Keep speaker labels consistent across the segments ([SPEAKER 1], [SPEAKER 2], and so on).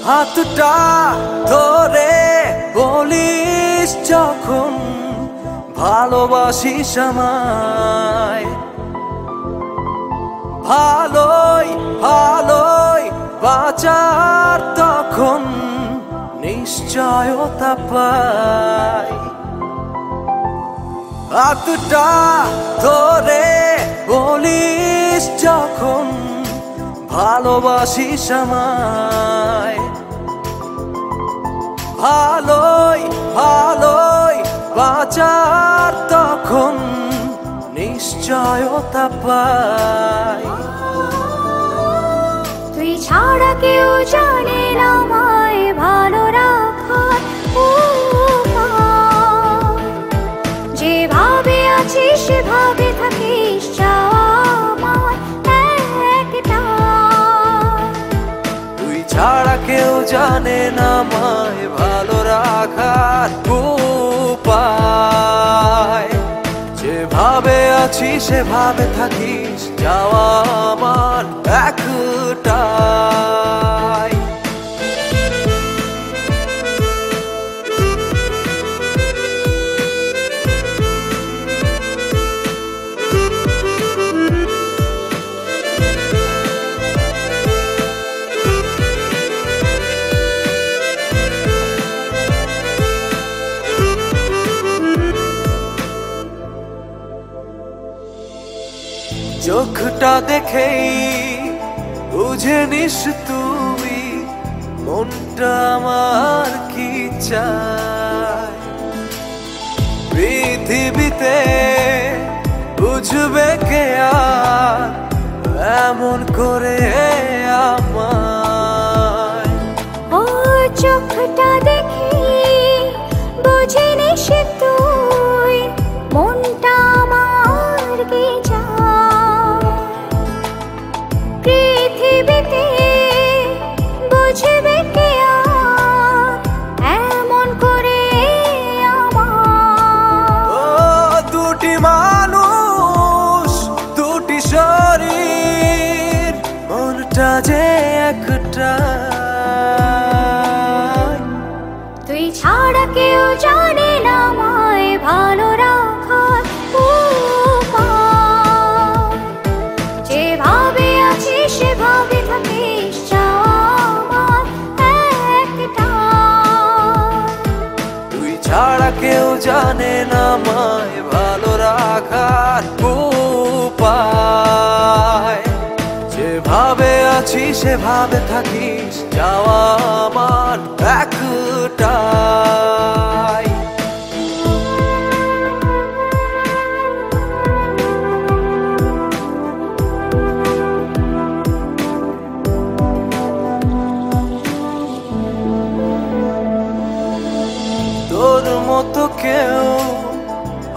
[SPEAKER 1] হাতটা ধরে বলিস যখন ভালোবাসিস আমায়, ভালোই ভালোই বাঁচার তখন নিশ্চয়তা পাই। হাতটা ধরে বলিস যখন ভালোবাসিস আমায়, ভালোই ভালোই বাঁচার তখন নিশ্চয়তা পাই।
[SPEAKER 2] তুই ছাড়া কেউ জানে না আমায় ভালো রাখার উপায়। যেভাবে আছিস সেভাবে থাকিস আমার একটাই।
[SPEAKER 1] তুই ছাড়া কেউ জানে না আমায় ভালো রাখার উপায়। যেভাবে আছিস সেভাবে থাকিস যাওয়া আমার একটাই। চোখটা দেখেই বুঝে নিস তুই মনটা আমার কি চায়। পৃথিবীতে বুঝবে কে আর এমন করে আমায়।
[SPEAKER 2] ও চোখটা দেখেই বুঝে নিস তুই মনটা আমার কি চায়। পৃথিবীতে বুঝবে কে আর এমন করে আমায়।
[SPEAKER 1] ও দুটি মানুষ দুটি শরীর মনটা যে একটা।
[SPEAKER 2] তুই ছাড়া কেউ জানে না আমায় ভালো রাখার উপায়। যেভাবে আছিস সেভাবে থাকিস আমার একটাই।
[SPEAKER 1] তুই ছাড়া কেউ জানে না আমায় ভালো রাখার উপায়। যেভাবে আছি সেভাবে থাকিস যাওয়া আমার একটাই। তোর মতো কেউ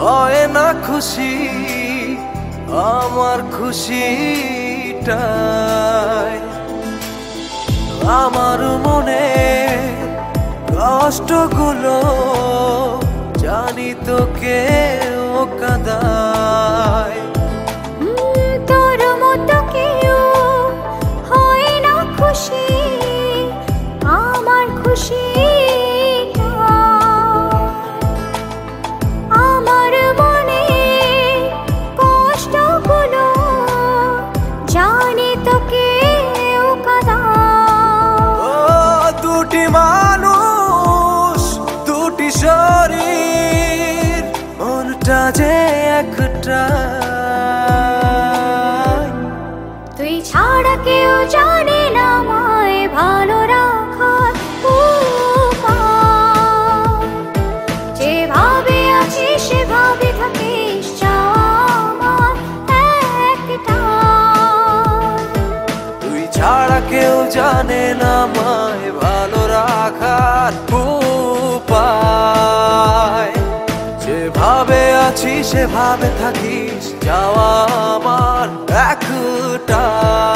[SPEAKER 1] হয় না খুশি আমার খুশিটাই। আমার মনে কষ্টগুলো জানি তো কেউ কাঁদায়।
[SPEAKER 2] তোর মতো কেউ হয় না খুশি আমার খুশি। আমার মনে কষ্টগুলো জানি তো কেউ কাঁদায়।
[SPEAKER 1] ও দুটি মানুষ দুটি শরীর মনটা যে একটা।
[SPEAKER 2] তুই ছাড়া কেউ জানে না আমায় ভালো রাখার উপায়। যেভাবে আছিস সেভাবে থাকিস আমার একটাই।
[SPEAKER 1] তুই ছাড়া কেউ জানে না আমায় ভালো রাখার উপায়। যেভাবে আছি সেভাবে থাকিস যাওয়া আমার একটাই।